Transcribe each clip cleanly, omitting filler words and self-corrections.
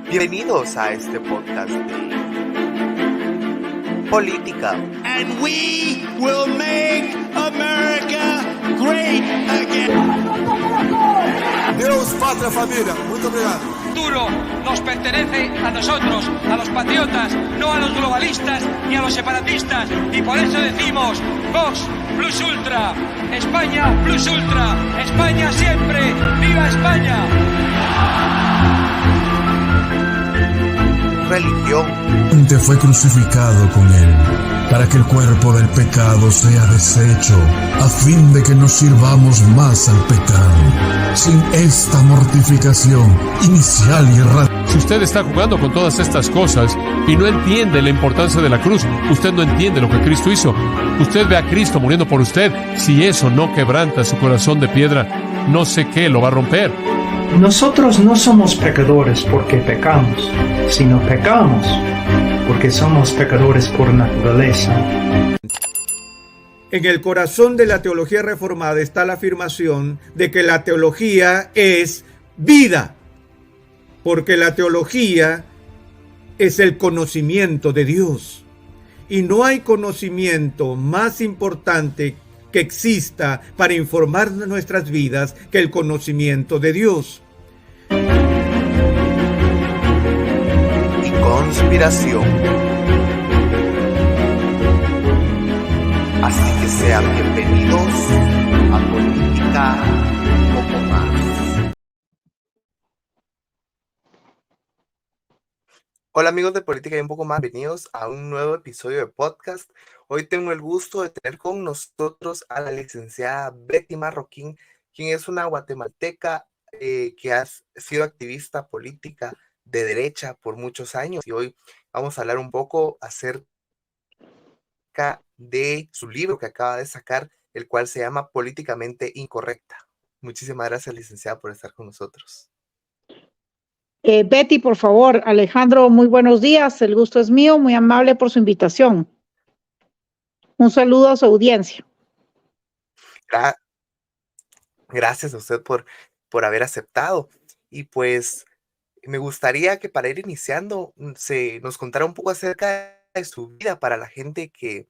Bienvenidos a este podcast de política. And we will make America great again. Deus, pátria, família. Muito obrigado. El futuro nos pertenece a nosotros, a los patriotas, no a los globalistas ni a los separatistas. Y por eso decimos, Vox plus ultra, España plus ultra, España siempre, ¡viva España! Religión. Te fue crucificado con él, para que el cuerpo del pecado sea deshecho, a fin de que no sirvamos más al pecado. Sin esta mortificación inicial y radical. Si usted está jugando con todas estas cosas y no entiende la importancia de la cruz, usted no entiende lo que Cristo hizo. Usted ve a Cristo muriendo por usted. Si eso no quebranta su corazón de piedra, no sé qué lo va a romper. Nosotros no somos pecadores porque pecamos, sino pecamos porque somos pecadores por naturaleza. En el corazón de la teología reformada está la afirmación de que la teología es vida, porque la teología es el conocimiento de Dios. Y no hay conocimiento más importante que exista para informar nuestras vidas que el conocimiento de Dios. Y conspiración. Así que sean bienvenidos a Política un poco más. Hola amigos de Política y un poco más, bienvenidos a un nuevo episodio de podcast. Hoy tengo el gusto de tener con nosotros a la licenciada Betty Marroquín, quien es una guatemalteca que ha sido activista política de derecha por muchos años. Y hoy vamos a hablar un poco acerca de su libro que acaba de sacar, el cual se llama Políticamente Incorrecta. Muchísimas gracias, licenciada, por estar con nosotros. Betty, por favor. Alejandro, muy buenos días. El gusto es mío. Muy amable por su invitación. Un saludo a su audiencia. Gracias a usted por haber aceptado. Y pues me gustaría que para ir iniciando nos contara un poco acerca de su vida para la gente que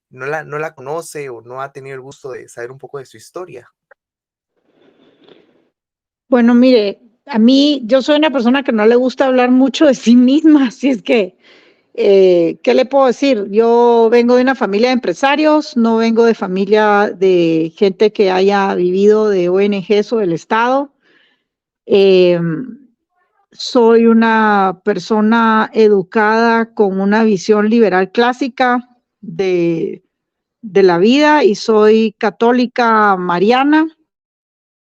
no la conoce o no ha tenido el gusto de saber un poco de su historia. Bueno, mire, a mí, yo soy una persona que no le gusta hablar mucho de sí misma, así es que, ¿qué le puedo decir? Yo vengo de una familia de empresarios, no vengo de familia de gente que haya vivido de ONGs o del Estado. Soy una persona educada con una visión liberal clásica de la vida y soy católica mariana,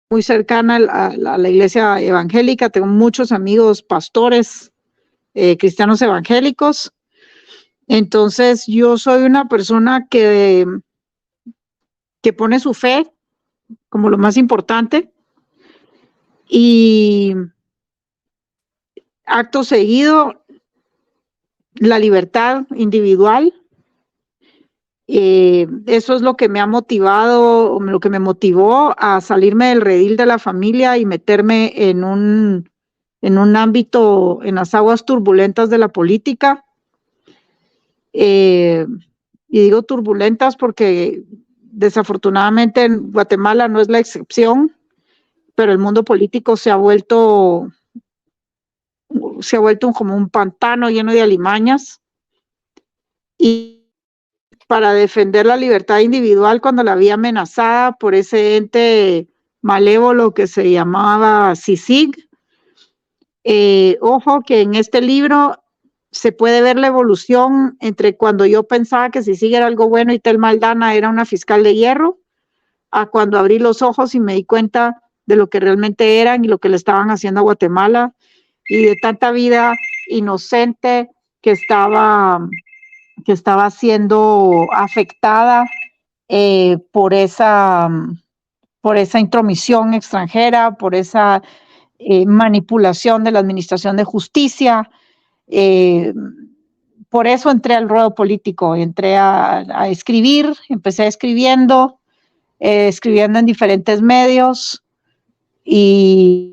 muy cercana a la iglesia evangélica. Tengo muchos amigos pastores cristianos evangélicos. Entonces yo soy una persona que pone su fe como lo más importante y acto seguido la libertad individual. Eso es lo que me ha motivado, lo que me motivó a salirme del redil de la familia y meterme en un ámbito, en las aguas turbulentas de la política. Y digo turbulentas porque desafortunadamente en Guatemala no es la excepción, pero el mundo político se ha vuelto como un pantano lleno de alimañas. Y para defender la libertad individual, cuando la vi amenazada por ese ente malévolo que se llamaba CICIG, ojo que en este libro se puede ver la evolución entre cuando yo pensaba que CICIG era algo bueno y Tel Maldana era una fiscal de hierro, a cuando abrí los ojos y me di cuenta de lo que realmente eran y lo que le estaban haciendo a Guatemala y de tanta vida inocente que estaba siendo afectada por esa intromisión extranjera, por esa manipulación de la administración de justicia. Por eso entré al ruedo político, entré a escribir, empecé escribiendo en diferentes medios y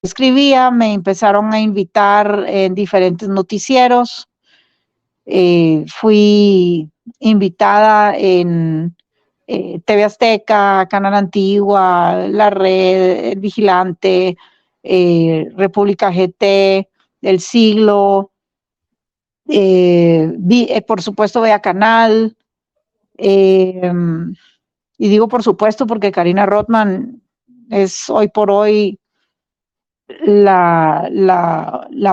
escribía, me empezaron a invitar en diferentes noticieros. Fui invitada en TV Azteca, Canal Antigua, La Red, El Vigilante, República GT, El Siglo, por supuesto Vea Canal, y digo por supuesto porque Karina Rothman es hoy por hoy la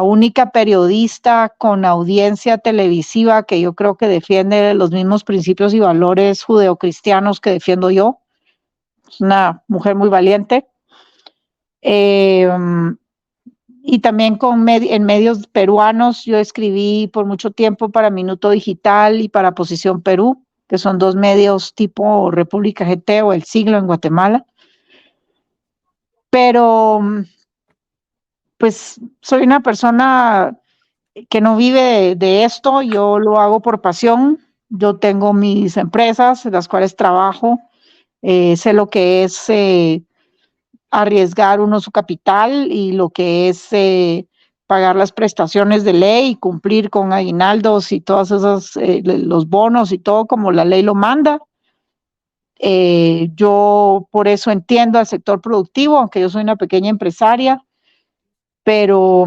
única periodista con audiencia televisiva que yo creo que defiende los mismos principios y valores judeocristianos que defiendo yo. Es una mujer muy valiente. Y también en medios peruanos, yo escribí por mucho tiempo para Minuto Digital y para Posición Perú, que son dos medios tipo República GT o El Siglo en Guatemala. Pero pues soy una persona que no vive de esto, yo lo hago por pasión. Yo tengo mis empresas en las cuales trabajo, sé lo que es arriesgar uno su capital y lo que es pagar las prestaciones de ley, cumplir con aguinaldos y todas esas, los bonos y todo como la ley lo manda. Yo por eso entiendo al sector productivo, aunque yo soy una pequeña empresaria, pero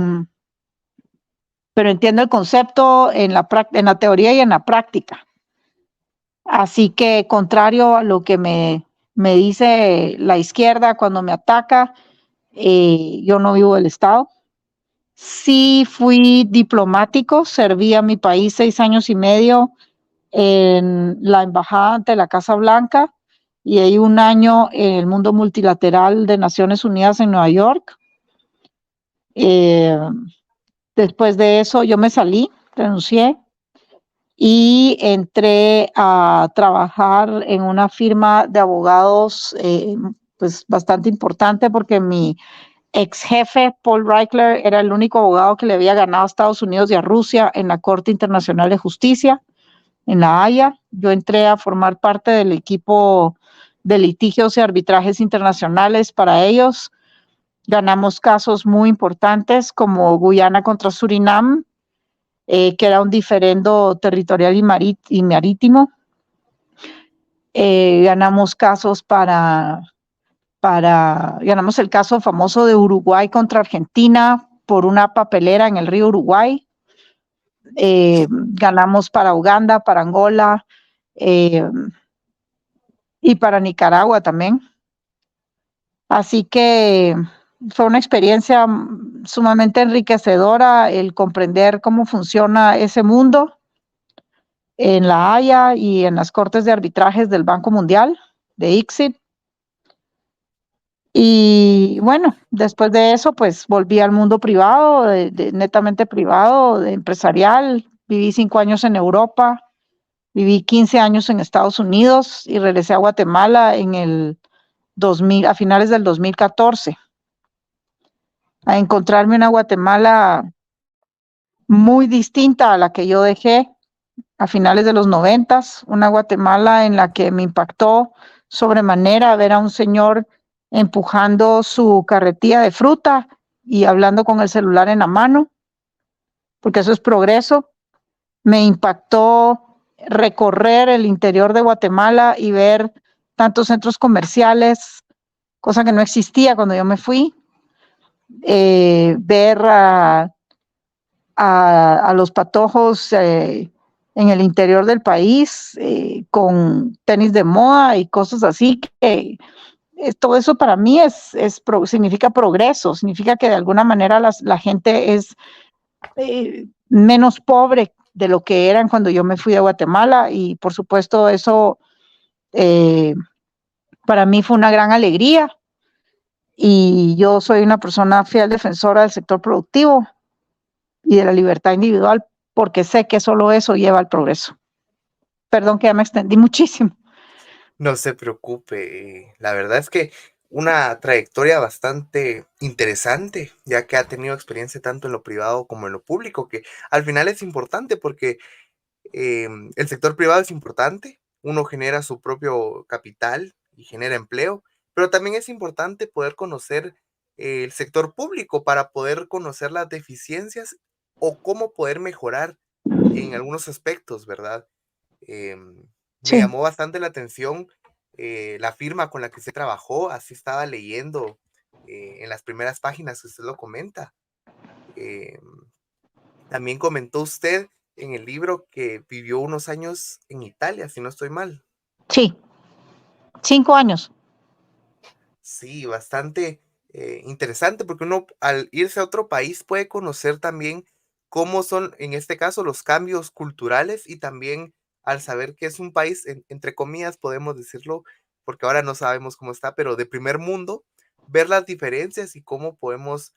entiendo el concepto en la teoría y en la práctica. Así que, contrario a lo que me dice la izquierda cuando me ataca, yo no vivo del Estado. Sí fui diplomático, serví a mi país 6 años y medio en la embajada ante la Casa Blanca y ahí 1 año en el mundo multilateral de Naciones Unidas en Nueva York. Después de eso yo me salí, renuncié y entré a trabajar en una firma de abogados pues bastante importante porque mi ex jefe, Paul Reichler, era el único abogado que le había ganado a Estados Unidos y a Rusia en la Corte Internacional de Justicia, en La Haya. Yo entré a formar parte del equipo de litigios y arbitrajes internacionales para ellos. Ganamos casos muy importantes como Guyana contra Surinam, que era un diferendo territorial y marítimo. Ganamos casos ganamos el caso famoso de Uruguay contra Argentina por una papelera en el río Uruguay. Ganamos para Uganda, para Angola y para Nicaragua también. Así que fue una experiencia sumamente enriquecedora el comprender cómo funciona ese mundo en La Haya y en las cortes de arbitrajes del Banco Mundial, de ICSID. Y bueno, después de eso, pues volví al mundo privado, netamente privado, empresarial. Viví 5 años en Europa, viví 15 años en Estados Unidos y regresé a Guatemala en el 2000, a finales del 2014, a encontrarme una Guatemala muy distinta a la que yo dejé a finales de los 90, una Guatemala en la que me impactó sobremanera ver a un señor empujando su carretilla de fruta y hablando con el celular en la mano, porque eso es progreso. Me impactó recorrer el interior de Guatemala y ver tantos centros comerciales, cosa que no existía cuando yo me fui. Ver a los patojos en el interior del país con tenis de moda y cosas así, que todo eso para mí significa progreso, significa que de alguna manera la gente es menos pobre de lo que eran cuando yo me fui a Guatemala, y por supuesto eso para mí fue una gran alegría, y yo soy una persona fiel defensora del sector productivo y de la libertad individual, porque sé que solo eso lleva al progreso. Perdón que ya me extendí muchísimo. No se preocupe, la verdad es que una trayectoria bastante interesante, ya que ha tenido experiencia tanto en lo privado como en lo público, que al final es importante porque el sector privado es importante, uno genera su propio capital y genera empleo, pero también es importante poder conocer el sector público para poder conocer las deficiencias o cómo poder mejorar en algunos aspectos, ¿verdad? Me Sí, llamó bastante la atención la firma con la que se trabajó, así estaba leyendo en las primeras páginas que usted lo comenta. Em, También comentó usted en el libro que vivió unos años en Italia, si no estoy mal. sí, 5 años. Sí, bastante interesante porque uno al irse a otro país puede conocer también cómo son, en este caso, los cambios culturales y también al saber que es un país, entre comillas, podemos decirlo, porque ahora no sabemos cómo está, pero de primer mundo, ver las diferencias y cómo podemos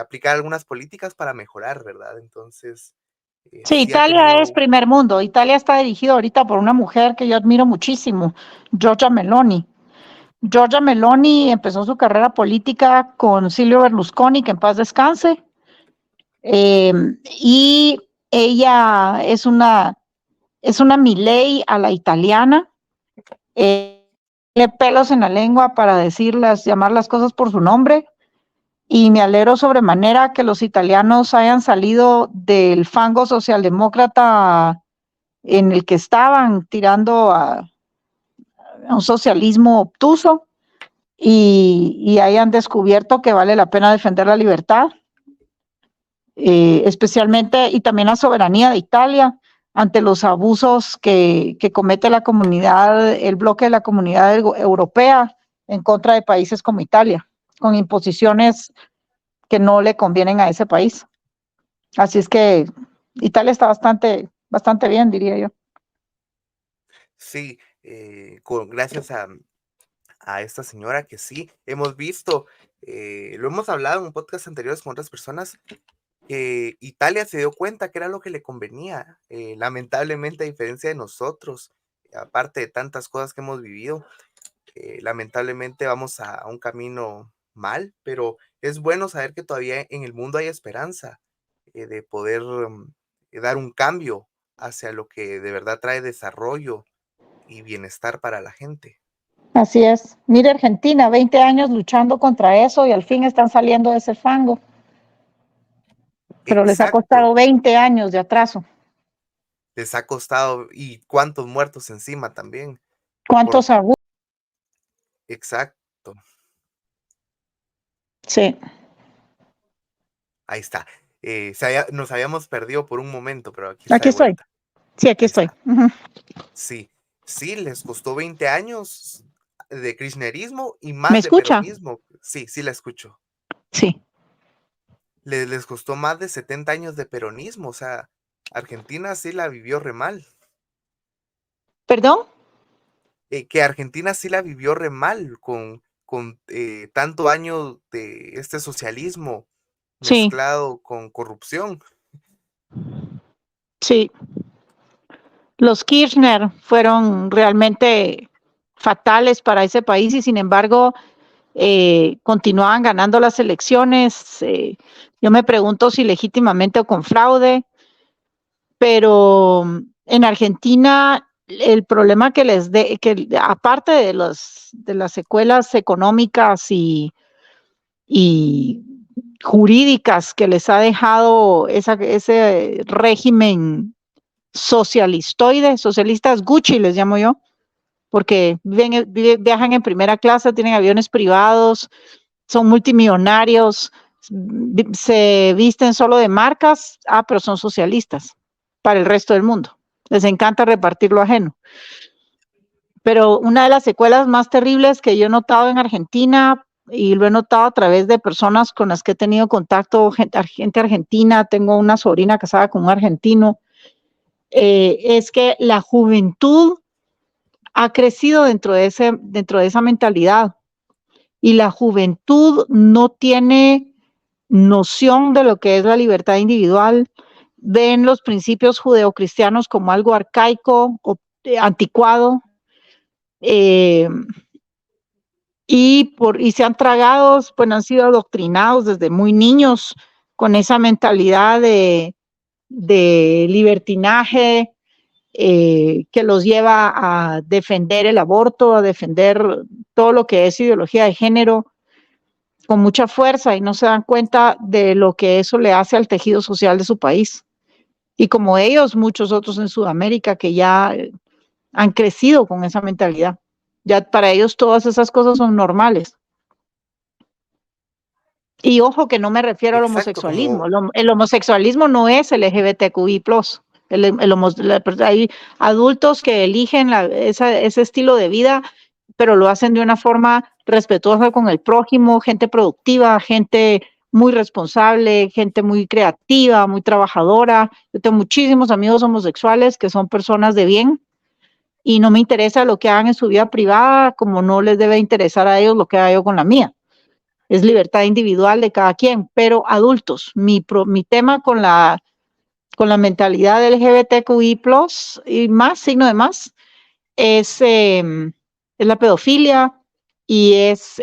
aplicar algunas políticas para mejorar, ¿verdad? Entonces, Sí, sí ha Italia es tenido, primer mundo. Italia está dirigido ahorita por una mujer que yo admiro muchísimo, Giorgia Meloni. Giorgia Meloni empezó su carrera política con Silvio Berlusconi, que en paz descanse, eh, y ella es una Milei a la italiana. Tiene pelos en la lengua para decirlas, llamar las cosas por su nombre. Y me alegro sobremanera que los italianos hayan salido del fango socialdemócrata en el que estaban tirando a un socialismo obtuso y hayan descubierto que vale la pena defender la libertad, especialmente y también la soberanía de Italia ante los abusos que comete la comunidad, el bloque de la comunidad europea en contra de países como Italia, con imposiciones que no le convienen a ese país. Así es que Italia está bastante bien, diría yo. sí, gracias a esta señora que sí, hemos visto, lo hemos hablado en podcast anteriores con otras personas, que Italia se dio cuenta que era lo que le convenía, lamentablemente a diferencia de nosotros, aparte de tantas cosas que hemos vivido, lamentablemente vamos a un camino mal, pero es bueno saber que todavía en el mundo hay esperanza de poder dar un cambio hacia lo que de verdad trae desarrollo y bienestar para la gente. Así es. Mire Argentina, 20 años luchando contra eso y al fin están saliendo de ese fango, pero les ha Exacto, costado 20 años de atraso. les ha costado y cuántos muertos encima también. Por, ¿Cuántos abusos? exacto, Sí, ahí está. Nos habíamos perdido por un momento, pero aquí está aquí de estoy. vuelta. Sí, aquí Ahí estoy. está. Ujú. Sí, sí, les costó 20 años de kirchnerismo y ¿Me más de escucha? peronismo. Sí, sí la escucho. Sí. Les costó más de 70 años de peronismo. O sea, Argentina sí la vivió re mal. ¿Perdón? Que Argentina sí la vivió re mal con tanto año de este socialismo Sí, mezclado con corrupción. sí. Los Kirchner fueron realmente fatales para ese país y sin embargo continuaban ganando las elecciones. Yo me pregunto si legítimamente o con fraude, pero en Argentina el problema que aparte de las secuelas económicas y jurídicas que les ha dejado ese régimen socialistoide, socialistas Gucci les llamo yo, porque viajan en primera clase, tienen aviones privados, son multimillonarios, se visten solo de marcas, pero son socialistas para el resto del mundo. Les encanta repartir lo ajeno. Pero una de las secuelas más terribles que yo he notado en Argentina, y lo he notado a través de personas con las que he tenido contacto, gente argentina, tengo una sobrina casada con un argentino, es que la juventud ha crecido dentro de esa mentalidad y la juventud no tiene noción de lo que es la libertad individual, ven los principios judeocristianos como algo arcaico o anticuado, eh, y se han tragado, pues han sido adoctrinados desde muy niños con esa mentalidad de libertinaje, que los lleva a defender el aborto, a defender todo lo que es ideología de género. con mucha fuerza y no se dan cuenta de lo que eso le hace al tejido social de su país. Y como ellos, muchos otros en Sudamérica que ya han crecido con esa mentalidad. Ya para ellos todas esas cosas son normales. Y ojo que no me refiero al Exacto, homosexualismo. como El homosexualismo no es LGBTQI+. Hay adultos que eligen ese estilo de vida, pero lo hacen de una forma respetuosa con el prójimo, gente productiva, gente muy responsable, gente muy creativa, muy trabajadora. Yo tengo muchísimos amigos homosexuales que son personas de bien y no me interesa lo que hagan en su vida privada, como no les debe interesar a ellos lo que haga yo con la mía. Es libertad individual de cada quien, pero adultos. Mi tema con la mentalidad del LGBTQI+, y más, signo de más, es la pedofilia y es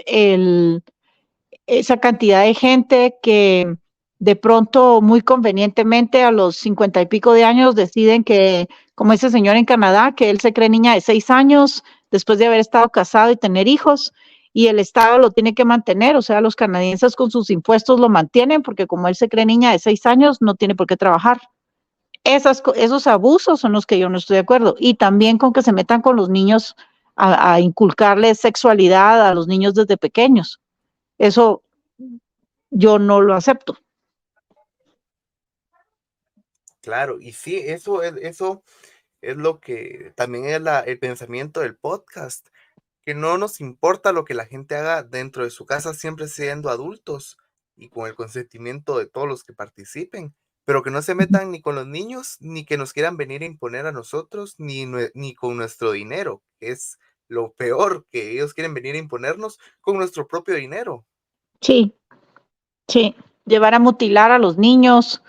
esa cantidad de gente que de pronto, muy convenientemente, a los 50 y pico de años deciden que, como ese señor en Canadá, que él se cree niña de 6 años después de haber estado casado y tener hijos, y el Estado lo tiene que mantener, o sea, los canadienses con sus impuestos lo mantienen, porque como él se cree niña de 6 años, no tiene por qué trabajar. Esos abusos son los que yo no estoy de acuerdo. Y también con que se metan con los niños a inculcarles sexualidad a los niños desde pequeños. Eso yo no lo acepto. claro, y sí, eso es lo que también es el pensamiento del podcast, que no nos importa lo que la gente haga dentro de su casa, siempre siendo adultos y con el consentimiento de todos los que participen, pero que no se metan ni con los niños, ni que nos quieran venir a imponer a nosotros, ni con nuestro dinero, que es lo peor, que ellos quieren venir a imponernos con nuestro propio dinero. Sí, sí. Llevar a mutilar a los niños.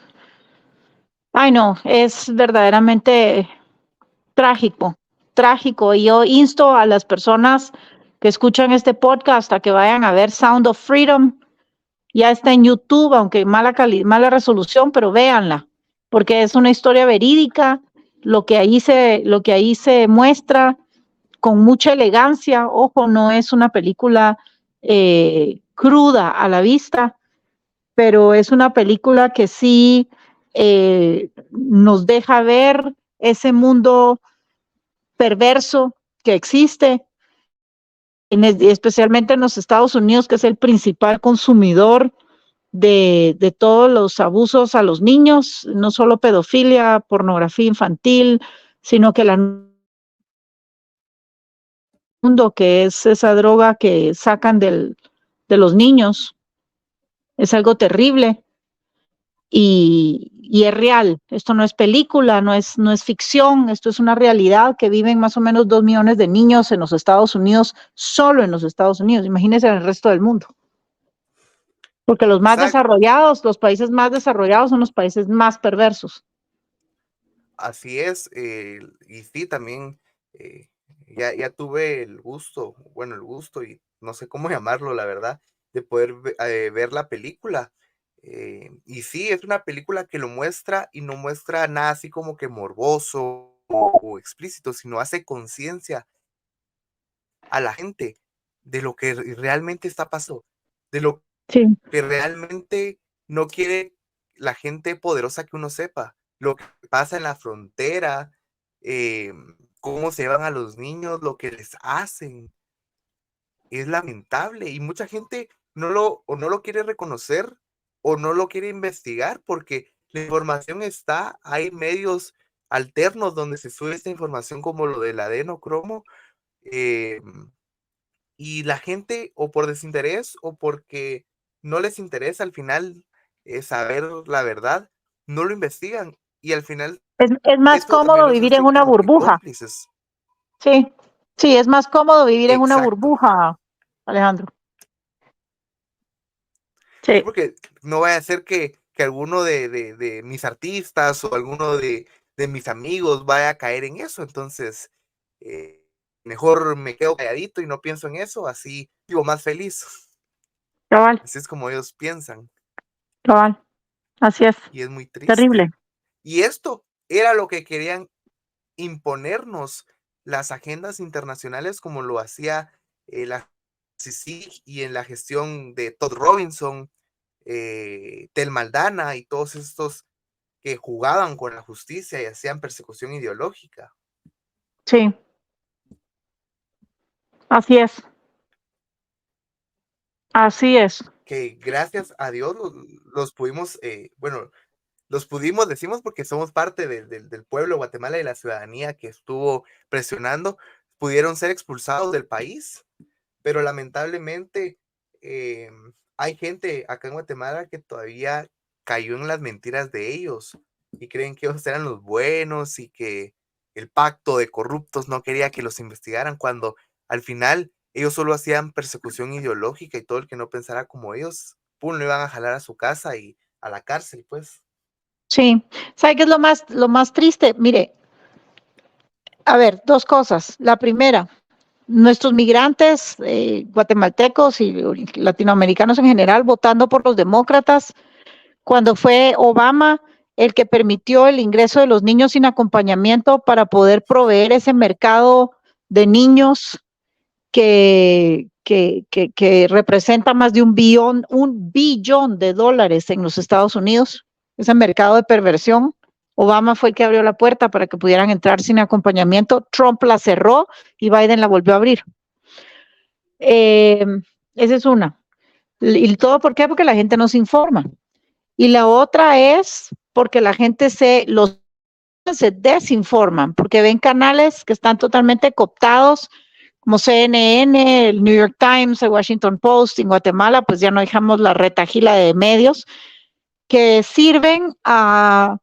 Ay, no, es verdaderamente trágico, trágico. Y yo insto a las personas que escuchan este podcast a que vayan a ver Sound of Freedom. Ya está en YouTube, aunque mala resolución, pero véanla, porque es una historia verídica. Lo que ahí se muestra con mucha elegancia. Ojo, no es una película cruda a la vista, pero es una película que sí nos deja ver ese mundo perverso que existe, especialmente en los Estados Unidos, que es el principal consumidor de todos los abusos a los niños, no solo pedofilia, pornografía infantil, sino que la mundo, que es esa droga que sacan de los niños, es algo terrible. Y es real. Esto no es película, no es ficción, esto es una realidad que viven más o menos 2 millones de niños en los Estados Unidos, solo en los Estados Unidos. Imagínense en el resto del mundo. Porque los más Exacto, desarrollados, los países más desarrollados son los países más perversos. así es, y sí, también eh, ya tuve el gusto y no sé cómo llamarlo, la verdad, de poder ver la película. Y sí, es una película que lo muestra y no muestra nada así como que morboso o explícito, sino hace conciencia a la gente de lo que realmente está pasando, de lo Sí. que realmente no quiere la gente poderosa que uno sepa, lo que pasa en la frontera, cómo se llevan a los niños, lo que les hacen. Es lamentable y mucha gente no lo quiere reconocer o no lo quiere investigar porque la información está, hay medios alternos donde se sube esta información como lo del adenocromo, em, y la gente o por desinterés o porque no les interesa al final saber la verdad, no lo investigan y al final Es más esto también cómodo los vivir en hace una como que burbuja. cómplices. Sí, sí, es más cómodo vivir en una Exacto. burbuja, Alejandro. Sí, Sí. porque no vaya a ser que alguno de mis artistas o alguno de mis amigos vaya a caer en eso. Entonces, mejor me quedo calladito y no pienso en eso, así vivo más feliz. Cabal, Así es como ellos piensan cabal. Así es. y es muy Terrible. triste. Y esto era lo que querían imponernos las agendas internacionales como lo hacía la sí, y en la gestión de Todd Robinson, Tel Maldana y todos estos que jugaban con la justicia y hacían persecución ideológica. Sí, así es, así es. Que gracias a Dios los pudimos, bueno, los pudimos, decimos porque somos parte del pueblo de Guatemala y la ciudadanía que estuvo presionando, pudieron ser expulsados del país, pero lamentablemente hay gente acá en Guatemala que todavía cayó en las mentiras de ellos y creen que ellos eran los buenos y que el pacto de corruptos no quería que los investigaran cuando al final ellos solo hacían persecución ideológica y todo el que no pensara como ellos, pum, lo iban a jalar a su casa y a la cárcel, pues. Sí, ¿sabe qué es lo más triste? Mire, a ver, dos cosas. La primera, nuestros migrantes guatemaltecos y latinoamericanos en general votando por los demócratas, cuando fue Obama el que permitió el ingreso de los niños sin acompañamiento para poder proveer ese mercado de niños que representa más de un billón de dólares en los Estados Unidos, ese mercado de perversión. Obama fue el que abrió la puerta para que pudieran entrar sin acompañamiento. Trump la cerró y Biden la volvió a abrir. Esa es una. ¿Y todo por qué? Porque la gente no se informa. Y la otra es porque la gente se desinforman, porque ven canales que están totalmente cooptados, como CNN, el New York Times, el Washington Post. En Guatemala, pues ya no dejamos la retahíla de medios que sirven a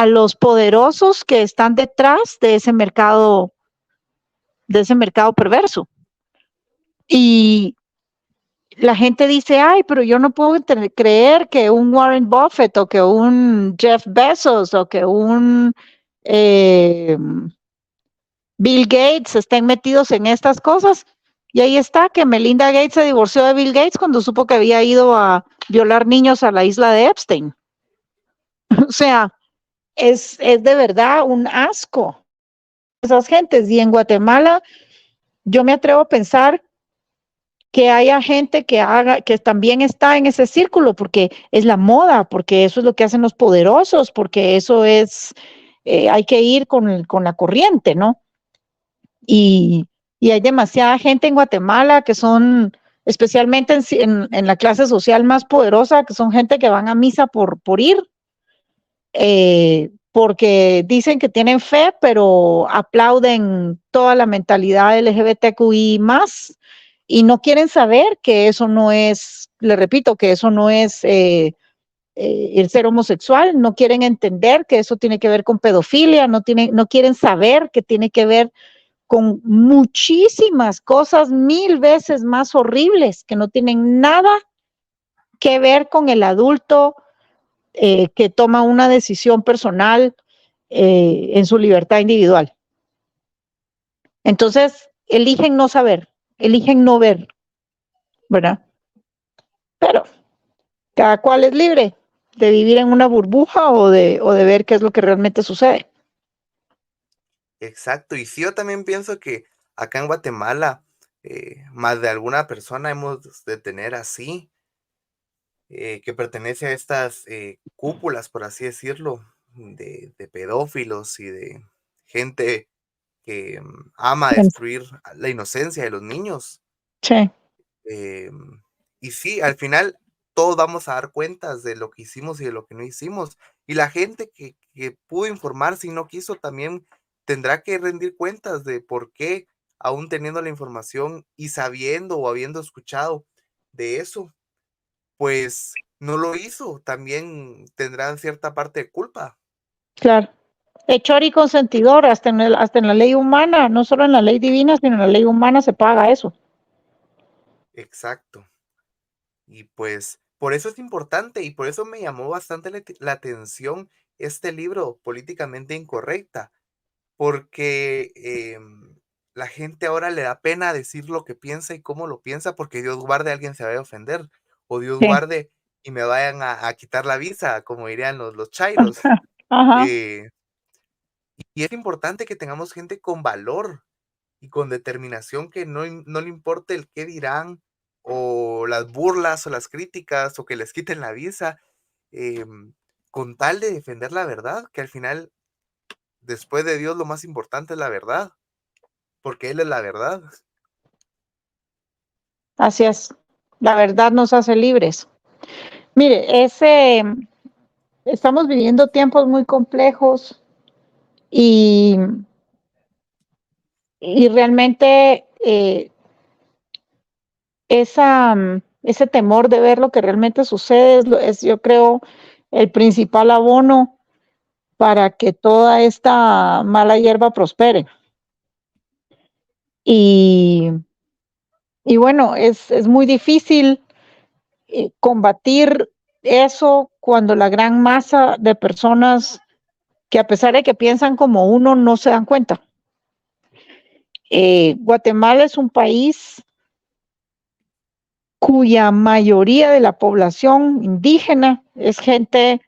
los poderosos que están detrás de ese mercado perverso. Y la gente dice, ay, pero yo no puedo creer que un Warren Buffett o que un Jeff Bezos o que un Bill Gates estén metidos en estas cosas. Y ahí está, que Melinda Gates se divorció de Bill Gates cuando supo que había ido a violar niños a la isla de Epstein. O sea, es de verdad un asco esas gentes. Y en Guatemala, yo me atrevo a pensar que haya gente que también está en ese círculo, porque es la moda, porque eso es lo que hacen los poderosos, porque eso es, hay que ir con la corriente, ¿no? Y hay demasiada gente en Guatemala que son, especialmente en la clase social más poderosa, que son gente que van a misa por ir, porque dicen que tienen fe, pero aplauden toda la mentalidad LGBTQI más y no quieren saber que eso no es, le repito, que eso no es el ser homosexual, no quieren entender que eso tiene que ver con pedofilia, no quieren saber que tiene que ver con muchísimas cosas 1000 veces más horribles que no tienen nada que ver con el adulto que toma una decisión personal en su libertad individual. Entonces, eligen no saber, eligen no ver, ¿verdad? Pero cada cual es libre de vivir en una burbuja o de ver qué es lo que realmente sucede. Exacto, y sí, yo también pienso que acá en Guatemala, más de alguna persona hemos de tener así, que pertenece a estas cúpulas, por así decirlo, de pedófilos y de gente que ama destruir la inocencia de los niños. Sí. Y sí, al final todos vamos a dar cuentas de lo que hicimos y de lo que no hicimos. Y la gente que pudo informarse y no quiso también tendrá que rendir cuentas de por qué, aún teniendo la información y sabiendo o habiendo escuchado de eso, pues no lo hizo. También tendrán cierta parte de culpa. Claro. Hechor y consentidor, hasta en la ley humana, no solo en la ley divina, sino en la ley humana se paga eso. Exacto. Y pues por eso es importante y por eso me llamó bastante la atención este libro, Políticamente Incorrecta, porque la gente ahora le da pena decir lo que piensa y cómo lo piensa, porque Dios guarde, alguien se vaya a ofender, o Dios Sí. guarde y me vayan a quitar la visa, como dirían los chairos. Ajá. Eh, y es importante que tengamos gente con valor y con determinación, que no le importe el qué dirán, o las burlas o las críticas o que les quiten la visa, con tal de defender la verdad, que al final, después de Dios, lo más importante es la verdad, porque Él es la verdad. Así es, la verdad nos hace libres. Mire, estamos viviendo tiempos muy complejos y, y realmente ese temor de ver lo que realmente sucede es, yo creo, el principal abono para que toda esta mala hierba prospere. Y, y bueno, es muy difícil combatir eso cuando la gran masa de personas que a pesar de que piensan como uno, no se dan cuenta. Guatemala es un país cuya mayoría de la población indígena es gente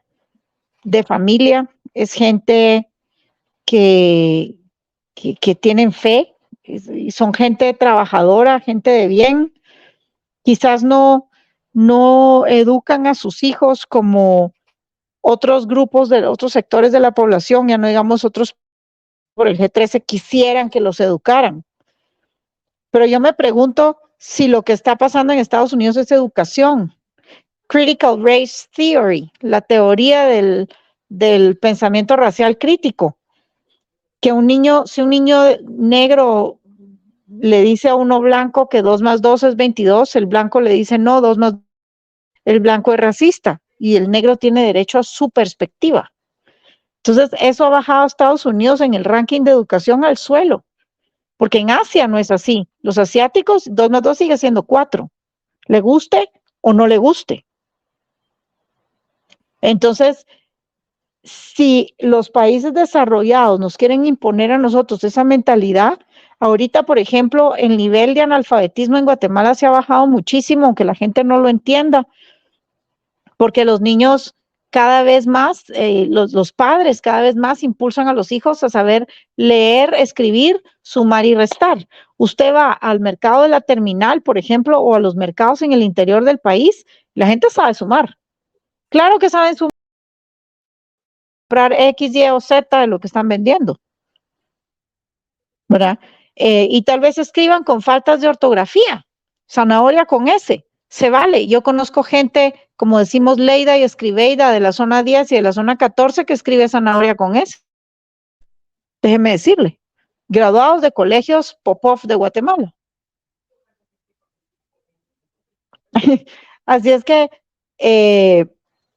de familia, es gente que tienen fe, y son gente trabajadora, gente de bien. Quizás no educan a sus hijos como otros grupos de otros sectores de la población, ya no digamos otros por el G13, quisieran que los educaran. Pero yo me pregunto si lo que está pasando en Estados Unidos es educación. Critical Race Theory, la teoría del pensamiento racial crítico. Que si un niño negro le dice a uno blanco que 2 más 2 es 22, el blanco le dice no, 2 más 2, el blanco es racista y el negro tiene derecho a su perspectiva. Entonces, eso ha bajado a Estados Unidos en el ranking de educación al suelo, porque en Asia no es así. Los asiáticos, 2 más 2 sigue siendo 4, le guste o no le guste. Entonces, si los países desarrollados nos quieren imponer a nosotros esa mentalidad, ahorita, por ejemplo, el nivel de analfabetismo en Guatemala se ha bajado muchísimo, aunque la gente no lo entienda, porque los niños cada vez más, los padres cada vez más impulsan a los hijos a saber leer, escribir, sumar y restar. Usted va al mercado de la terminal, por ejemplo, o a los mercados en el interior del país, la gente sabe sumar. Claro que saben sumar, comprar X, Y o Z de lo que están vendiendo, ¿verdad? Y tal vez escriban con faltas de ortografía, zanahoria con S, se vale. Yo conozco gente, como decimos Leida y Escribeida, de la zona 10 y de la zona 14, que escribe zanahoria con S. Déjeme decirle, graduados de colegios Popov de Guatemala. Así es que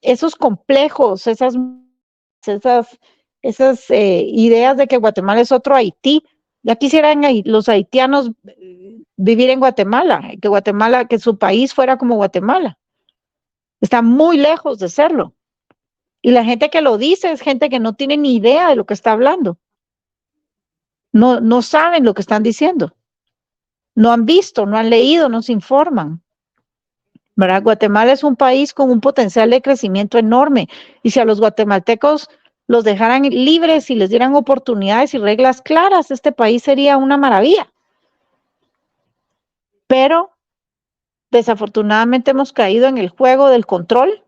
esos complejos, esas ideas de que Guatemala es otro Haití, ya quisieran los haitianos vivir en Guatemala, que su país fuera como Guatemala. Está muy lejos de serlo. Y la gente que lo dice es gente que no tiene ni idea de lo que está hablando. No saben lo que están diciendo. No han visto, no han leído, no se informan. ¿Verdad? Guatemala es un país con un potencial de crecimiento enorme. Y si a los guatemaltecos los dejaran libres y les dieran oportunidades y reglas claras, este país sería una maravilla. Pero desafortunadamente hemos caído en el juego del control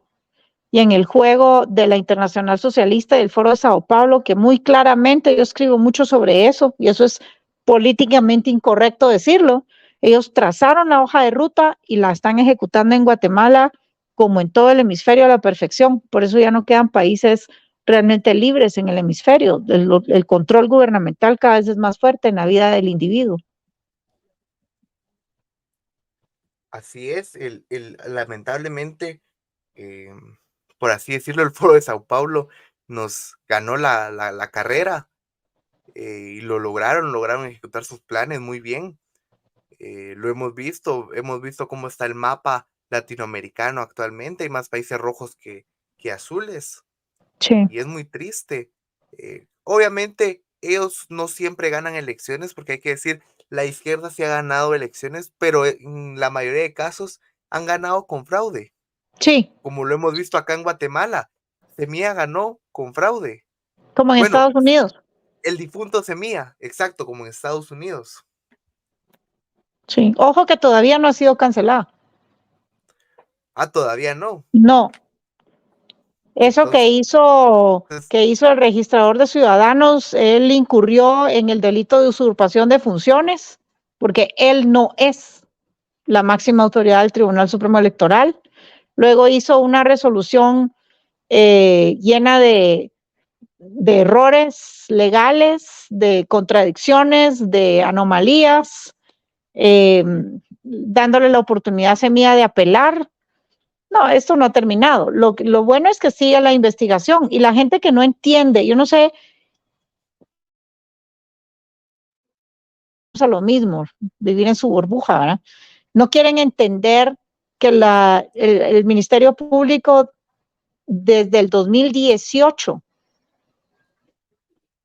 y en el juego de la Internacional Socialista y del Foro de Sao Paulo, que muy claramente, yo escribo mucho sobre eso, y eso es políticamente incorrecto decirlo. Ellos trazaron la hoja de ruta y la están ejecutando en Guatemala como en todo el hemisferio a la perfección. Por eso ya no quedan países realmente libres en el hemisferio. El control gubernamental cada vez es más fuerte en la vida del individuo. Así es, lamentablemente, por así decirlo, el Foro de Sao Paulo nos ganó la carrera, y lo lograron ejecutar sus planes muy bien. Lo hemos visto cómo está el mapa latinoamericano actualmente, hay más países rojos que azules. Sí. Y es muy triste. Obviamente, ellos no siempre ganan elecciones, porque hay que decir, la izquierda sí ha ganado elecciones, pero en la mayoría de casos han ganado con fraude. Sí. Como lo hemos visto acá en Guatemala. Semilla ganó con fraude. Como en Estados Unidos. El difunto Semilla, exacto, como en Estados Unidos. Sí. Ojo que todavía no ha sido cancelada. Ah, todavía no. No. Eso Entonces, que hizo el registrador de ciudadanos, él incurrió en el delito de usurpación de funciones, porque él no es la máxima autoridad del Tribunal Supremo Electoral. Luego hizo una resolución llena de errores legales, de contradicciones, de anomalías, dándole la oportunidad a Semilla de apelar. No, esto no ha terminado. Lo bueno es que sigue la investigación y la gente que no entiende, yo no sé, a lo mismo, vivir en su burbuja, ¿verdad? No quieren entender que el Ministerio Público desde el 2018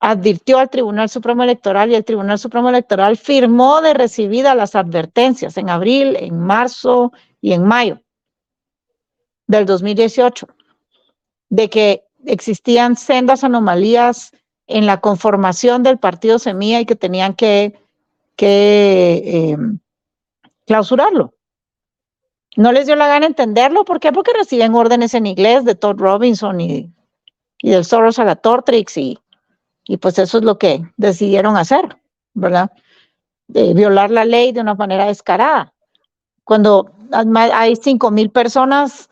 advirtió al Tribunal Supremo Electoral y el Tribunal Supremo Electoral firmó de recibida las advertencias en abril, en marzo y en mayo del 2018 de que existían sendas anomalías en la conformación del partido Semilla y que tenían que clausurarlo. No les dio la gana entenderlo. ¿Por qué? Porque reciben órdenes en inglés de Todd Robinson y del Soros a la Tortrix y pues eso es lo que decidieron hacer, ¿verdad? Violar la ley de una manera descarada. Cuando hay 5,000 personas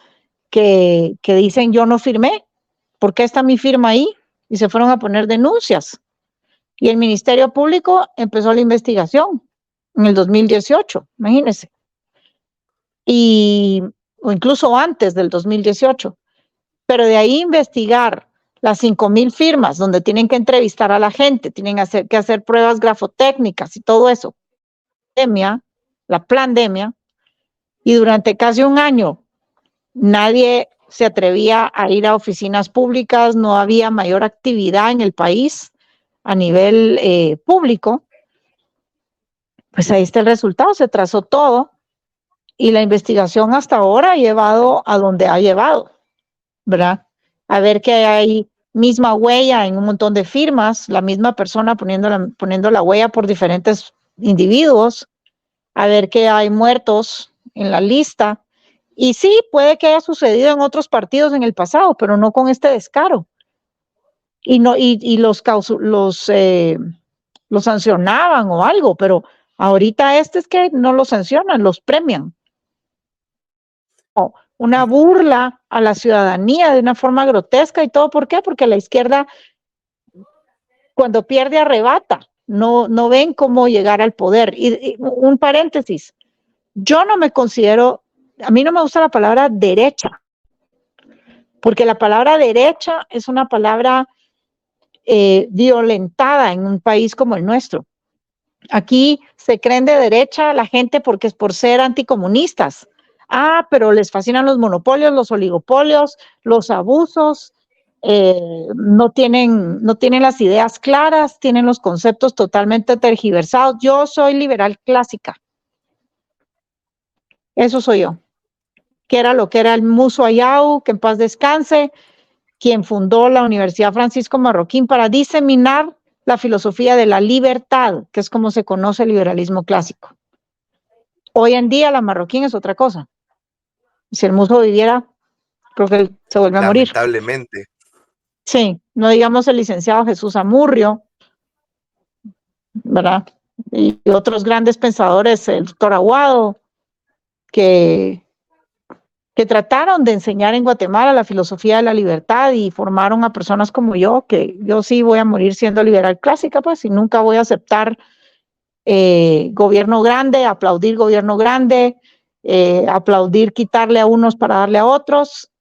que dicen yo no firmé, ¿por qué está mi firma ahí? Y se fueron a poner denuncias. Y el Ministerio Público empezó la investigación en el 2018, imagínense. O incluso antes del 2018. Pero de ahí investigar las 5,000 firmas donde tienen que entrevistar a la gente, tienen que hacer pruebas grafotécnicas y todo eso. La pandemia, y durante casi un año nadie se atrevía a ir a oficinas públicas, no había mayor actividad en el país a nivel público, pues ahí está el resultado, se trazó todo y la investigación hasta ahora ha llevado a donde ha llevado, ¿verdad? A ver que hay misma huella en un montón de firmas, la misma persona poniendo la huella por diferentes individuos, a ver que hay muertos en la lista. Y sí, puede que haya sucedido en otros partidos en el pasado, pero no con este descaro. Y los sancionaban o algo, pero ahorita es que no los sancionan, los premian. Una burla a la ciudadanía de una forma grotesca y todo. ¿Por qué? Porque la izquierda, cuando pierde, arrebata. No ven cómo llegar al poder. Y un paréntesis, yo no me considero, a mí no me gusta la palabra derecha, porque la palabra derecha es una palabra violentada en un país como el nuestro. Aquí se creen de derecha la gente porque es por ser anticomunistas. Ah, pero les fascinan los monopolios, los oligopolios, los abusos, no tienen las ideas claras, tienen los conceptos totalmente tergiversados. Yo soy liberal clásica. Eso soy yo. Que era lo que era el Muso Ayau, que en paz descanse, quien fundó la Universidad Francisco Marroquín para diseminar la filosofía de la libertad, que es como se conoce el liberalismo clásico. Hoy en día la Marroquín es otra cosa. Si el Muso viviera, creo que él se vuelve a morir. Lamentablemente. Sí, no digamos el licenciado Jesús Amurrio, ¿verdad? Y otros grandes pensadores, el doctor Aguado, que trataron de enseñar en Guatemala la filosofía de la libertad y formaron a personas como yo, que yo sí voy a morir siendo liberal clásica, pues, y nunca voy a aceptar gobierno grande, aplaudir gobierno grande, aplaudir quitarle a unos para darle a otros,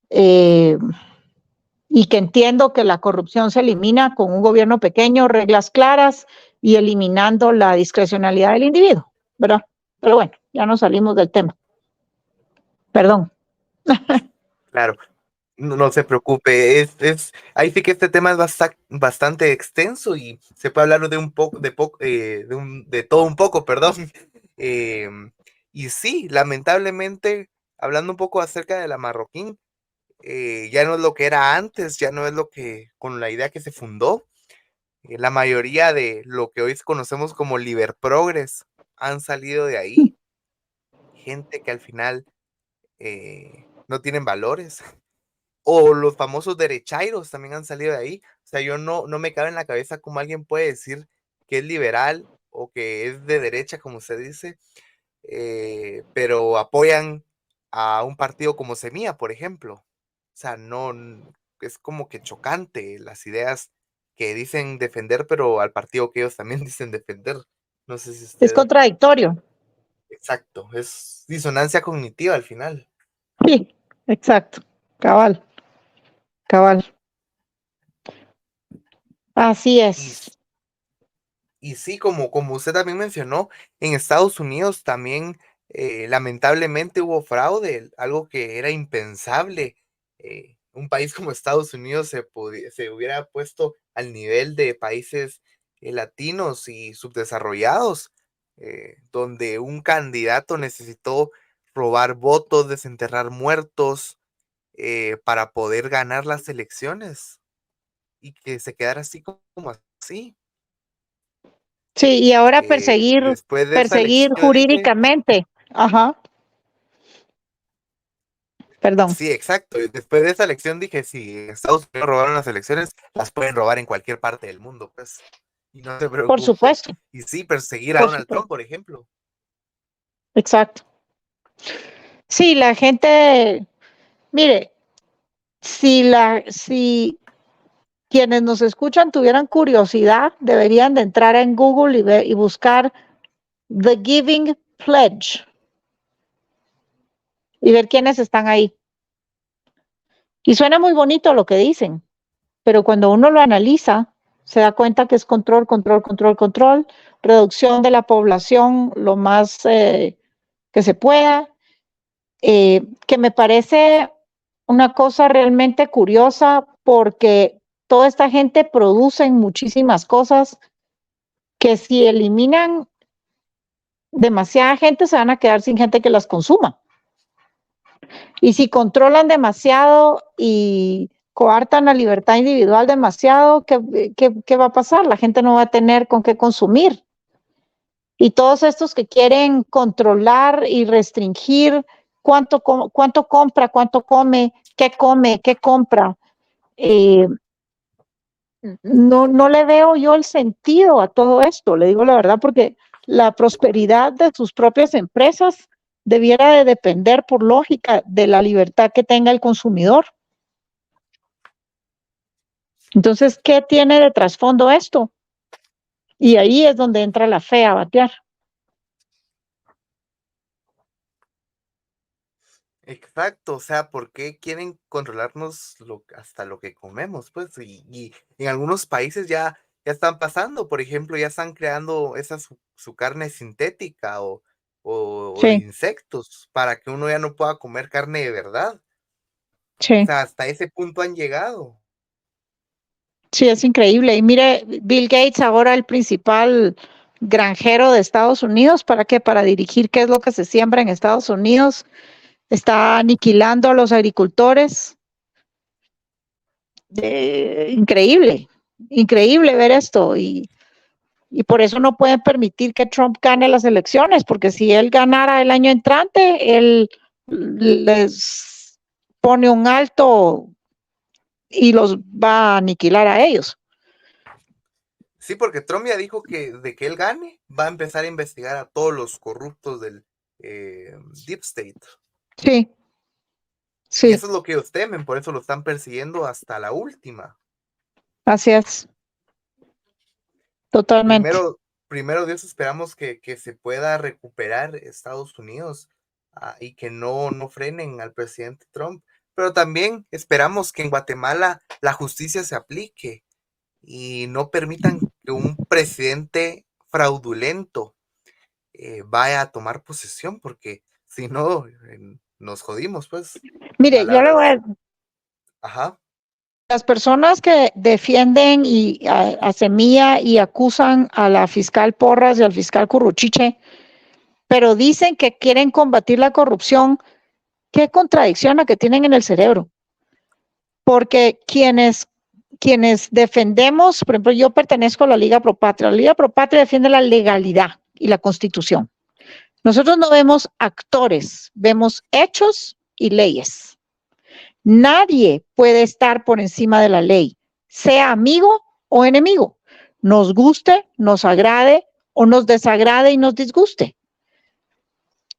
y que entiendo que la corrupción se elimina con un gobierno pequeño, reglas claras y eliminando la discrecionalidad del individuo, ¿verdad? Pero bueno, ya nos salimos del tema. Perdón. Claro, no se preocupe, ahí sí que este tema es bastante extenso y se puede hablar de un poco, de todo un poco, perdón. Y sí, lamentablemente, hablando un poco acerca de la Marroquín, ya no es lo que era antes, ya no es lo que, con la idea que se fundó. La mayoría de lo que hoy conocemos como Liberprogres han salido de ahí. Gente que al final no tienen valores. O los famosos derechairos también han salido de ahí. O sea, yo no me cabe en la cabeza cómo alguien puede decir que es liberal o que es de derecha, como usted dice, pero apoyan a un partido como Semilla, por ejemplo. O sea, es como que chocante las ideas que dicen defender, pero al partido que ellos también dicen defender. No sé si Es usted... contradictorio. Exacto, es disonancia cognitiva al final. Sí, exacto. Cabal. Así es. Y sí, como usted también mencionó, en Estados Unidos también lamentablemente hubo fraude, algo que era impensable. Un país como Estados Unidos se hubiera puesto al nivel de países latinos y subdesarrollados, donde un candidato necesitó robar votos, desenterrar muertos para poder ganar las elecciones y que se quedara así como así. Sí, y ahora Después de esa perseguir elección, yo dije, jurídicamente. Ajá. Perdón. sí, exacto. Y después de esa elección dije, si en Estados Unidos robaron las elecciones, las pueden robar en cualquier parte del mundo, pues. Y no se Por preocupe. supuesto, Y sí, perseguir a por Donald Trump, supuesto. por ejemplo. Exacto. Sí, la gente, mire, si quienes nos escuchan tuvieran curiosidad, deberían de entrar en Google y buscar The Giving Pledge y ver quiénes están ahí. Y suena muy bonito lo que dicen, pero cuando uno lo analiza, se da cuenta que es control, reducción de la población lo más que se pueda, que me parece una cosa realmente curiosa porque toda esta gente produce muchísimas cosas que si eliminan demasiada gente se van a quedar sin gente que las consuma. Y si controlan demasiado y coartan la libertad individual demasiado, ¿qué va a pasar? La gente no va a tener con qué consumir. Y todos estos que quieren controlar y restringir cuánto compra, cuánto come, qué compra, no le veo yo el sentido a todo esto, le digo la verdad, porque la prosperidad de sus propias empresas debiera de depender por lógica de la libertad que tenga el consumidor. Entonces, ¿qué tiene de trasfondo esto? Y ahí es donde entra la fe a batear. Exacto, o sea, ¿por qué quieren controlarnos hasta lo que comemos? Pues, y en algunos países ya están pasando, por ejemplo, ya están creando su carne sintética o de Sí, insectos para que uno ya no pueda comer carne de verdad. O sí, sea, hasta ese punto han llegado. sí, es increíble. Y mire, Bill Gates ahora el principal granjero de Estados Unidos, ¿para qué? Para dirigir qué es lo que se siembra en Estados Unidos. Está aniquilando a los agricultores. Increíble, increíble ver esto. Y por eso no pueden permitir que Trump gane las elecciones, porque si él ganara el año entrante, él les pone un alto y los va a aniquilar a ellos. Sí, porque Trump ya dijo que de que él gane, va a empezar a investigar a todos los corruptos del Deep State. Sí, Y sí, eso es lo que ellos temen, por eso lo están persiguiendo hasta la última. así es, totalmente. Primero Dios, esperamos que se pueda recuperar Estados Unidos y que no frenen al presidente Trump. Pero también esperamos que en Guatemala la justicia se aplique y no permitan que un presidente fraudulento vaya a tomar posesión, porque si no, nos jodimos, pues. Mire, yo le voy Palabras. a... Ajá. Las personas que defienden a Semilla y acusan a la fiscal Porras y al fiscal Curruchiche, pero dicen que quieren combatir la corrupción, qué contradicción la que tienen en el cerebro. Porque quienes defendemos, por ejemplo, yo pertenezco a la Liga Pro Patria. La Liga Pro Patria defiende la legalidad y la Constitución. Nosotros no vemos actores, vemos hechos y leyes. Nadie puede estar por encima de la ley, sea amigo o enemigo, nos guste, nos agrade o nos desagrade y nos disguste.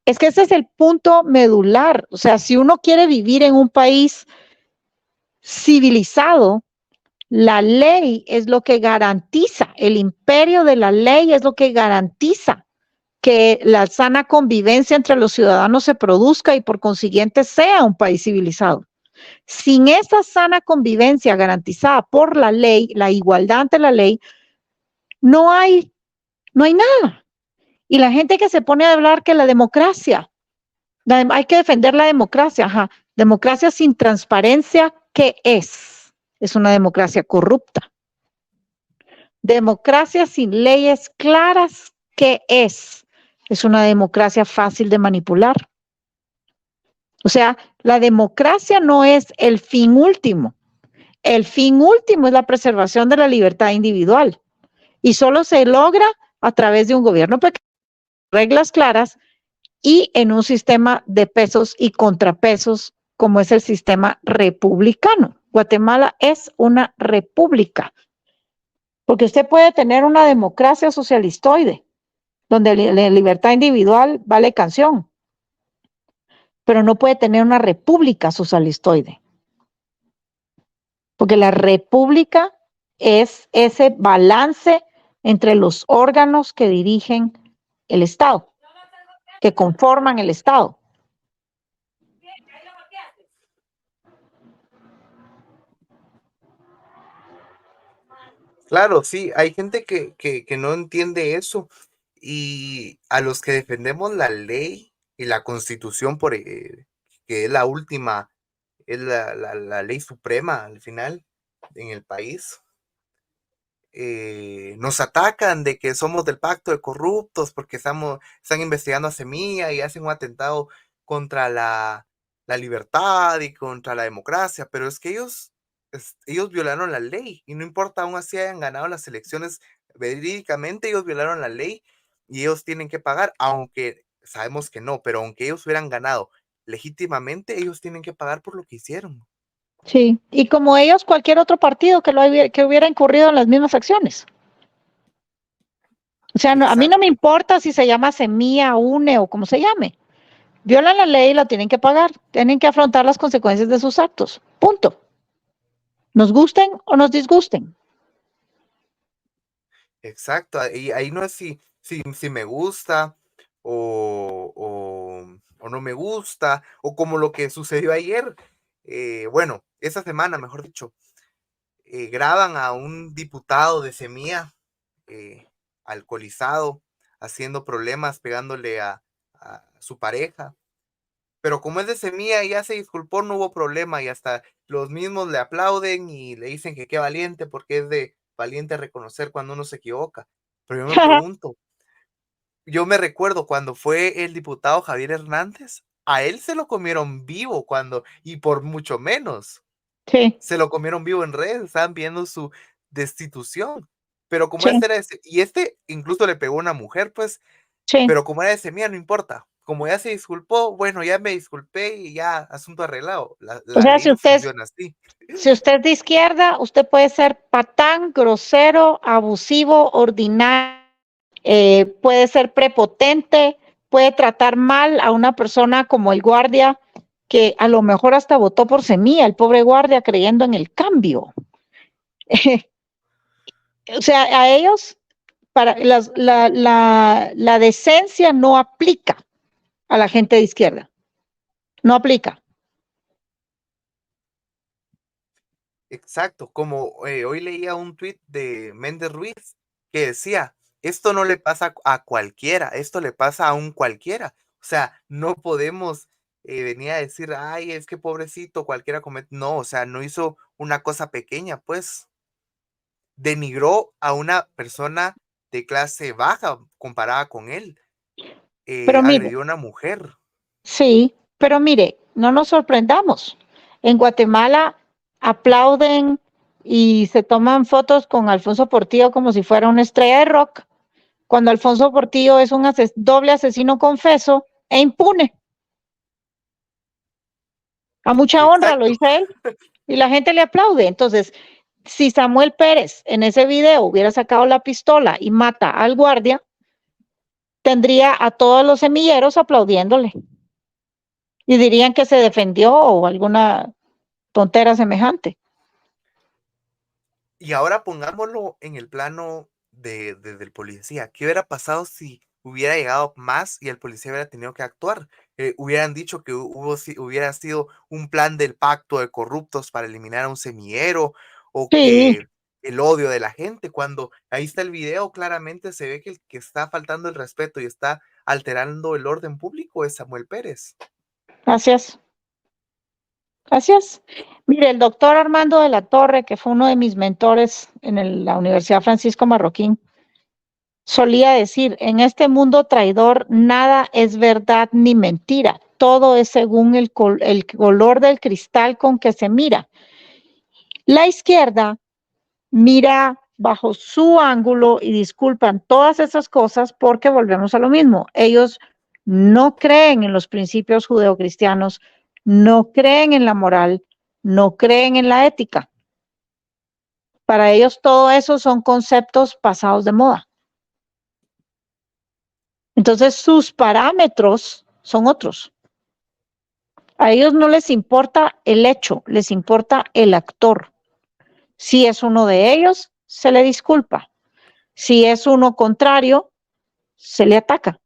Es que ese es el punto medular. O sea, si uno quiere vivir en un país civilizado, la ley es lo que garantiza, el imperio de la ley es lo que garantiza que la sana convivencia entre los ciudadanos se produzca y por consiguiente sea un país civilizado. Sin esa sana convivencia garantizada por la ley, la igualdad ante la ley, no hay nada. Y la gente que se pone a hablar que la democracia, hay que defender la democracia, ajá. Democracia sin transparencia, ¿qué es? Es una democracia corrupta. Democracia sin leyes claras, ¿qué es? Es una democracia fácil de manipular. O sea, la democracia no es el fin último. El fin último es la preservación de la libertad individual. Y solo se logra a través de un gobierno pequeño, reglas claras y en un sistema de pesos y contrapesos como es el sistema republicano. Guatemala es una república. Porque usted puede tener una democracia socialistoide, donde la libertad individual vale canción, pero no puede tener una república socialistoide. Porque la república es ese balance entre los órganos que dirigen el Estado, que conforman el Estado. Claro, sí, hay gente que no entiende eso y a los que defendemos la ley y la constitución, que es la última, es la ley suprema al final en el país, nos atacan de que somos del pacto de corruptos porque están investigando a Semilla y hacen un atentado contra la libertad y contra la democracia, pero es que ellos violaron la ley y no importa aún así hayan ganado las elecciones verídicamente, ellos violaron la ley y ellos tienen que pagar, aunque sabemos que no, pero aunque ellos hubieran ganado legítimamente, ellos tienen que pagar por lo que hicieron. Sí, y como ellos, cualquier otro partido que hubiera incurrido en las mismas acciones. O sea, a mí no me importa si se llama Semilla, UNE o como se llame. Violan la ley y la tienen que pagar. Tienen que afrontar las consecuencias de sus actos. Punto. Nos gusten o nos disgusten. Exacto, ahí no es si me gusta o no me gusta, o como lo que sucedió ayer, bueno, esa semana, mejor dicho, graban a un diputado de Semilla alcoholizado, haciendo problemas, pegándole a su pareja, pero como es de Semilla y ya se disculpó, no hubo problema y hasta los mismos le aplauden y le dicen que qué valiente porque es de valiente reconocer cuando uno se equivoca. Pero yo me pregunto, yo me recuerdo cuando fue el diputado Javier Hernández, a él se lo comieron vivo y por mucho menos. Sí. Se lo comieron vivo en redes, estaban viendo su destitución. Pero como Sí. este incluso le pegó a una mujer, pues, Sí. pero como era de Semilla, no importa. Como ya se disculpó, bueno, ya me disculpé y ya, asunto arreglado. La O sea, ley no funciona así. si usted es de izquierda, usted puede ser patán, grosero, abusivo, ordinario, puede ser prepotente, puede tratar mal a una persona como el guardia, que a lo mejor hasta votó por Semilla, el pobre guardia creyendo en el cambio. O sea, a ellos, la decencia no aplica a la gente de izquierda. No aplica. Exacto, como hoy leía un tuit de Méndez Ruiz que decía, esto no le pasa a cualquiera, esto le pasa a un cualquiera. O sea, no podemos venir a decir, ay, es que pobrecito, cualquiera comete. No, o sea, no hizo una cosa pequeña, pues. Denigró a una persona de clase baja comparada con él. Pero mire, Agredió a una mujer. sí, pero mire, no nos sorprendamos. En Guatemala aplauden y se toman fotos con Alfonso Portillo como si fuera una estrella de rock, cuando Alfonso Portillo es un doble asesino confeso e impune. A mucha honra lo Exacto. dice él y la gente le aplaude. Entonces, si Samuel Pérez en ese video hubiera sacado la pistola y mata al guardia, tendría a todos los semilleros aplaudiéndole y dirían que se defendió o alguna tontera semejante. Y ahora pongámoslo en el plano del policía. ¿Qué hubiera pasado si hubiera llegado más y el policía hubiera tenido que actuar? Hubieran dicho que hubiera sido un plan del pacto de corruptos para eliminar a un semillero, o Sí, que el odio de la gente, cuando ahí está el video, claramente se ve que el que está faltando el respeto y está alterando el orden público es Samuel Pérez. gracias. Gracias. Mire, el doctor Armando de la Torre, que fue uno de mis mentores en la Universidad Francisco Marroquín, solía decir, en este mundo traidor nada es verdad ni mentira, todo es según el color del cristal con que se mira. La izquierda mira bajo su ángulo y disculpan todas esas cosas porque volvemos a lo mismo. Ellos no creen en los principios judeocristianos, no creen en la moral, no creen en la ética. Para ellos todo eso son conceptos pasados de moda. Entonces sus parámetros son otros. A ellos no les importa el hecho, les importa el actor. Si es uno de ellos, se le disculpa. Si es uno contrario, se le ataca.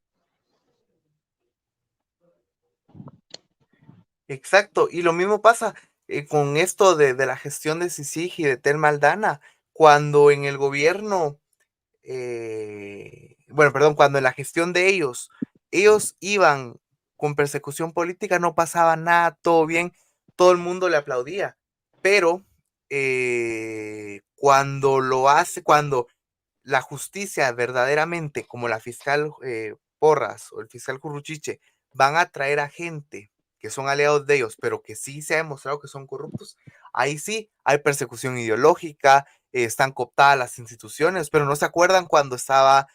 Exacto, y lo mismo pasa con esto de la gestión de CICIG y de Tel Maldana, cuando en el gobierno, bueno, perdón, cuando en la gestión de ellos iban con persecución política, no pasaba nada, todo bien, todo el mundo le aplaudía, pero cuando la justicia verdaderamente, como la fiscal Porras o el fiscal Curruchiche, van a traer a gente que son aliados de ellos, pero que sí se ha demostrado que son corruptos, ahí sí hay persecución ideológica, están cooptadas las instituciones, pero no se acuerdan cuando estaba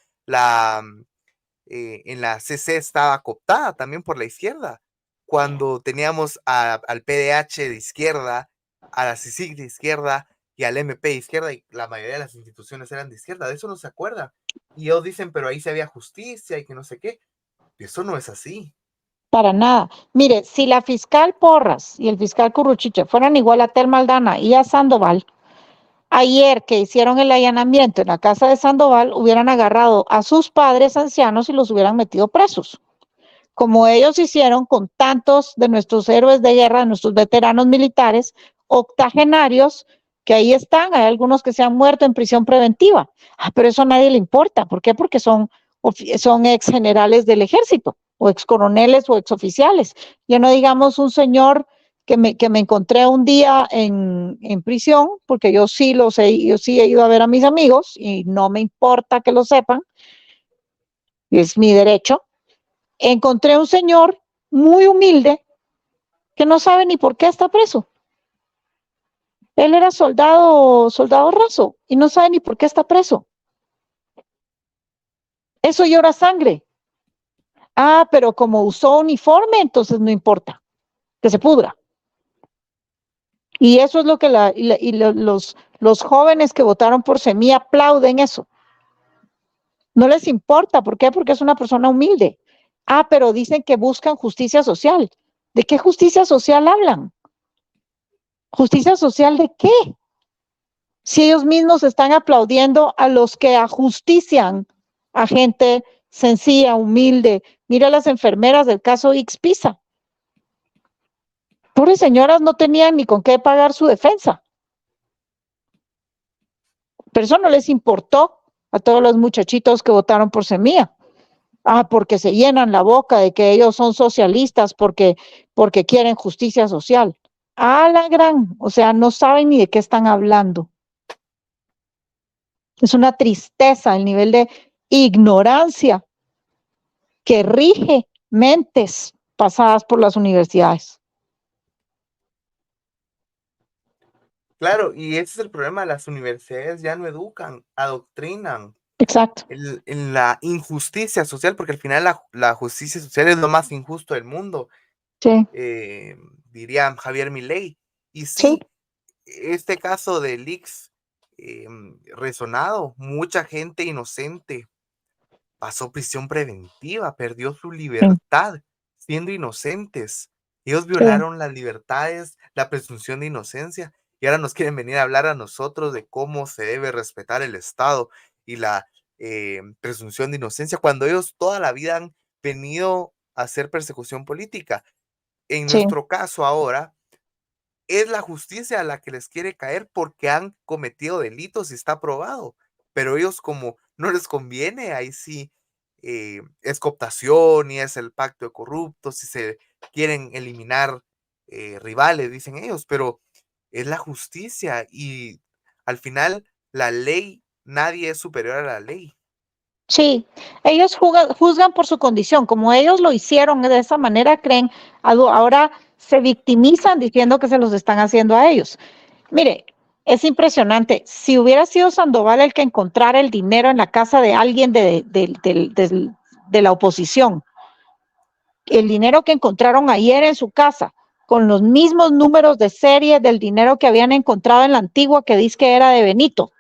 en la CC estaba cooptada también por la izquierda, cuando teníamos al PDH de izquierda, a la CICIG de izquierda y al MP de izquierda, y la mayoría de las instituciones eran de izquierda, de eso no se acuerda. Y ellos dicen, pero ahí se había justicia y que no sé qué. Y eso no es así. Para nada. Mire, si la fiscal Porras y el fiscal Curruchiche fueran igual a Tel Maldana y a Sandoval, ayer que hicieron el allanamiento en la casa de Sandoval, hubieran agarrado a sus padres ancianos y los hubieran metido presos, como ellos hicieron con tantos de nuestros héroes de guerra, de nuestros veteranos militares, octogenarios, que ahí están, hay algunos que se han muerto en prisión preventiva. Pero eso a nadie le importa. ¿Por qué? Porque son ex generales del ejército, o ex coroneles o ex oficiales. Ya no digamos un señor que me encontré un día en prisión, porque yo sí he ido a ver a mis amigos y no me importa que lo sepan, es mi derecho. Encontré un señor muy humilde que no sabe ni por qué está preso. Él era soldado raso y no sabe ni por qué está preso. Eso llora sangre. Pero como usó uniforme, entonces no importa, que se pudra. Y eso es lo que los jóvenes que votaron por Semilla aplauden eso. No les importa. ¿Por qué? Porque es una persona humilde. Pero dicen que buscan justicia social. ¿De qué justicia social hablan? ¿Justicia social de qué? Si ellos mismos están aplaudiendo a los que ajustician a gente sencilla, humilde. Mira a las enfermeras del caso Ixpisa. Pobres señoras, no tenían ni con qué pagar su defensa. Pero eso no les importó a todos los muchachitos que votaron por Semilla. Porque se llenan la boca de que ellos son socialistas porque quieren justicia social. La gran, o sea, no saben ni de qué están hablando. Es una tristeza el nivel de ignorancia que rige mentes pasadas por las universidades. Claro, y ese es el problema, las universidades ya no educan, adoctrinan. Exacto. En la injusticia social, porque al final la justicia social es lo más injusto del mundo. Sí. diría Javier Milei. Y Sí. sí, este caso de leaks resonado, mucha gente inocente pasó prisión preventiva, perdió su libertad siendo inocentes. Ellos violaron las libertades, la presunción de inocencia, y ahora nos quieren venir a hablar a nosotros de cómo se debe respetar el Estado y la presunción de inocencia, cuando ellos toda la vida han venido a hacer persecución política. En Sí. nuestro caso ahora, es la justicia a la que les quiere caer porque han cometido delitos y está probado. Pero ellos, como no les conviene, ahí sí es cooptación y es el pacto de corruptos y se quieren eliminar rivales, dicen ellos, pero es la justicia y al final la ley, nadie es superior a la ley. Sí, ellos juzgan por su condición, como ellos lo hicieron de esa manera, creen, ahora se victimizan diciendo que se los están haciendo a ellos. Mire, es impresionante, si hubiera sido Sandoval el que encontrara el dinero en la casa de alguien de la oposición, el dinero que encontraron ayer en su casa, con los mismos números de serie del dinero que habían encontrado en la antigua que dice que era de Benito.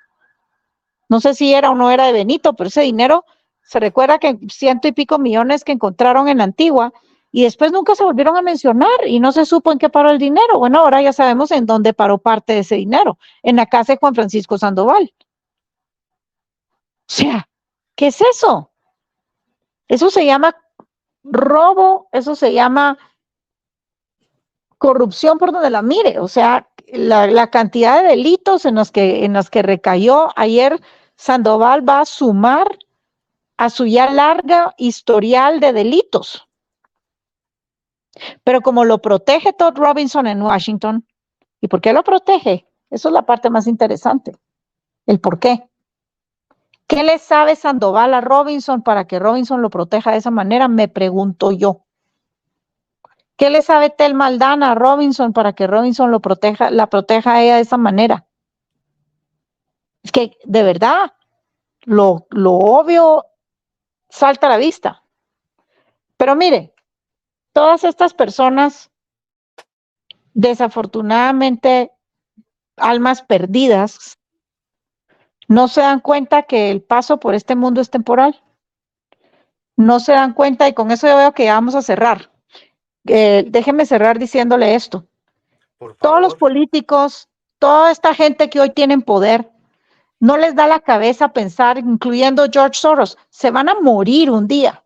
No sé si era o no era de Benito, pero ese dinero, se recuerda que 100 y pico millones que encontraron en la antigua y después nunca se volvieron a mencionar y no se supo en qué paró el dinero. Bueno, ahora ya sabemos en dónde paró parte de ese dinero, en la casa de Juan Francisco Sandoval. O sea, ¿qué es eso? Eso se llama robo, eso se llama corrupción por donde la mire. O sea, la cantidad de delitos en los que recayó ayer Sandoval va a sumar a su ya larga historial de delitos. Pero como lo protege Todd Robinson en Washington, ¿y por qué lo protege? Eso es la parte más interesante, el por qué. ¿Qué le sabe Sandoval a Robinson para que Robinson lo proteja de esa manera? Me pregunto yo. ¿Qué le sabe Tel Maldana a Robinson para que Robinson la proteja a ella de esa manera? Es que, de verdad, lo obvio salta a la vista. Pero mire, todas estas personas, desafortunadamente, almas perdidas, no se dan cuenta que el paso por este mundo es temporal. No se dan cuenta, y con eso yo veo que ya vamos a cerrar. Déjenme cerrar diciéndole esto. Por favor. Todos los políticos, toda esta gente que hoy tienen poder, no les da la cabeza pensar, incluyendo George Soros, se van a morir un día.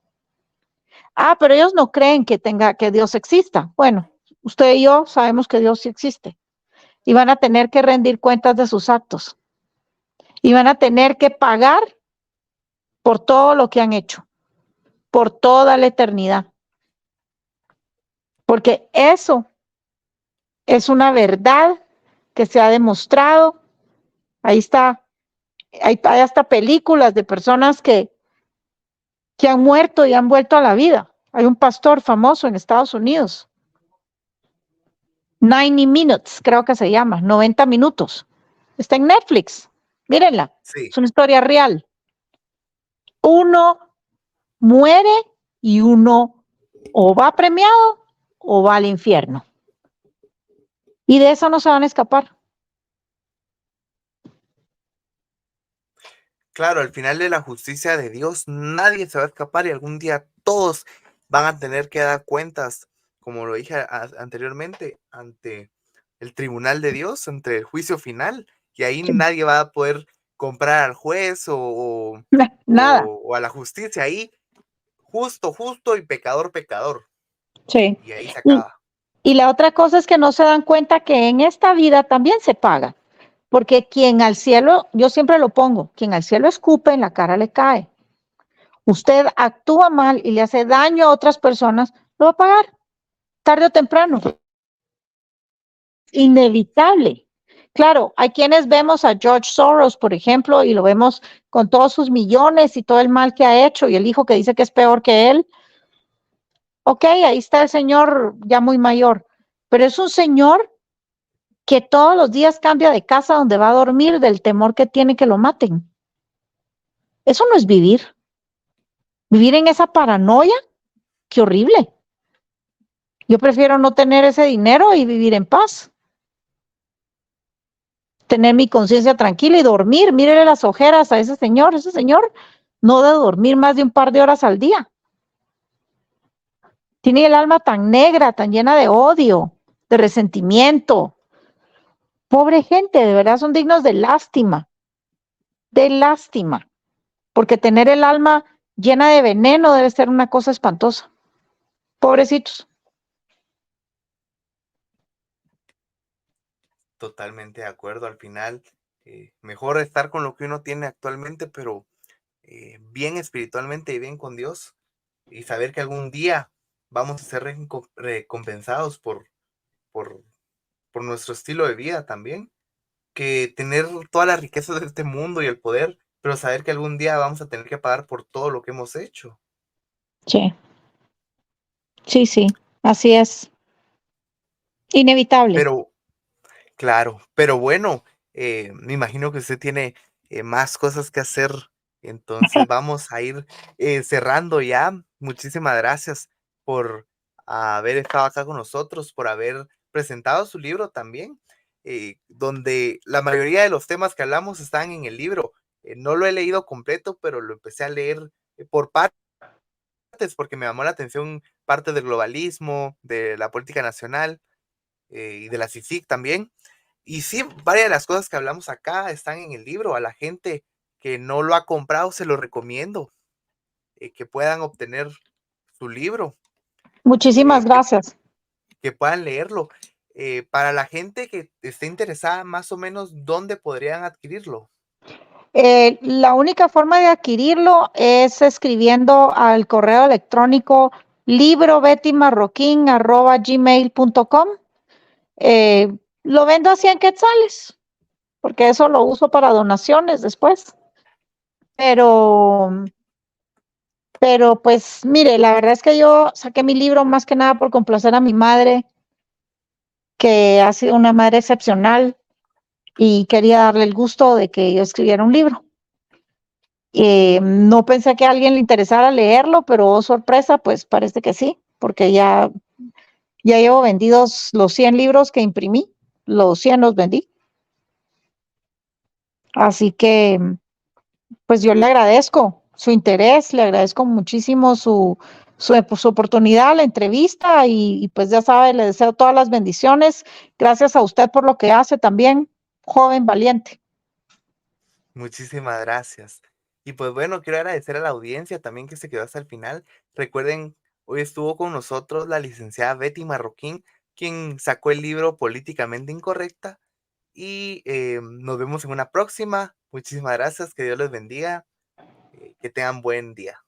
Ah, pero ellos no creen que Dios exista. Bueno, usted y yo sabemos que Dios sí existe. Y van a tener que rendir cuentas de sus actos. Y van a tener que pagar por todo lo que han hecho, por toda la eternidad. Porque eso es una verdad que se ha demostrado. Ahí está, hay hasta películas de personas que han muerto y han vuelto a la vida. Hay un pastor famoso en Estados Unidos, 90 Minutes, creo que se llama, 90 minutos. Está en Netflix, mírenla, Sí. es una historia real. Uno muere y uno o va premiado o va al infierno. Y de eso no se van a escapar. Claro, al final de la justicia de Dios, nadie se va a escapar y algún día todos van a tener que dar cuentas, como lo dije anteriormente, ante el tribunal de Dios, ante el juicio final, y ahí nadie va a poder comprar al juez Nada. o a la justicia. Ahí justo y pecador. Sí. Y ahí se acaba. Y la otra cosa es que no se dan cuenta que en esta vida también se paga. Porque quien al cielo, yo siempre lo pongo, quien al cielo escupe, en la cara le cae. Usted actúa mal y le hace daño a otras personas, lo va a pagar, tarde o temprano. Inevitable. Claro, hay quienes vemos a George Soros, por ejemplo, y lo vemos con todos sus millones y todo el mal que ha hecho, y el hijo que dice que es peor que él. Ok, ahí está el señor ya muy mayor, pero es un señor que todos los días cambia de casa donde va a dormir del temor que tiene que lo maten. Eso no es vivir. Vivir en esa paranoia, qué horrible. Yo prefiero no tener ese dinero y vivir en paz. Tener mi conciencia tranquila y dormir. Mírele las ojeras a ese señor. Ese señor no debe dormir más de un par de horas al día. Tiene el alma tan negra, tan llena de odio, de resentimiento. Pobre gente, de verdad son dignos de lástima, porque tener el alma llena de veneno debe ser una cosa espantosa. Pobrecitos. Totalmente de acuerdo. Al final, mejor estar con lo que uno tiene actualmente, pero bien espiritualmente y bien con Dios, y saber que algún día vamos a ser recompensados por, por nuestro estilo de vida también, que tener todas las riquezas de este mundo y el poder, pero saber que algún día vamos a tener que pagar por todo lo que hemos hecho. Sí, sí, así es. Inevitable. Pero, claro, pero bueno, me imagino que usted tiene más cosas que hacer, entonces vamos a ir cerrando ya. Muchísimas gracias por haber estado acá con nosotros, por haber presentado su libro también, donde la mayoría de los temas que hablamos están en el libro. No lo he leído completo, pero lo empecé a leer por partes, porque me llamó la atención parte del globalismo, de la política nacional y de la CICIG también. Y sí, varias de las cosas que hablamos acá están en el libro. A la gente que no lo ha comprado, se lo recomiendo, que puedan obtener su libro, Muchísimas que, gracias. que puedan leerlo. Para la gente que esté interesada, más o menos, ¿dónde podrían adquirirlo? La única forma de adquirirlo es escribiendo al correo electrónico librobettymarroquin@gmail.com. Lo vendo a 100 quetzales, porque eso lo uso para donaciones después. Pero, pero pues mire, la verdad es que yo saqué mi libro más que nada por complacer a mi madre, que ha sido una madre excepcional y quería darle el gusto de que yo escribiera un libro. No pensé que a alguien le interesara leerlo, pero oh, sorpresa, pues parece que sí, porque ya llevo vendidos los 100 libros que imprimí, los 100 los vendí. Así que, pues yo le agradezco su interés, le agradezco muchísimo su oportunidad, la entrevista y pues ya sabe, le deseo todas las bendiciones. Gracias a usted por lo que hace también, joven valiente. Muchísimas gracias. Y pues bueno, quiero agradecer a la audiencia también que se quedó hasta el final. Recuerden, hoy estuvo con nosotros la licenciada Betty Marroquín, quien sacó el libro Políticamente Incorrecta. Y nos vemos en una próxima. Muchísimas gracias, que Dios les bendiga, que tengan buen día.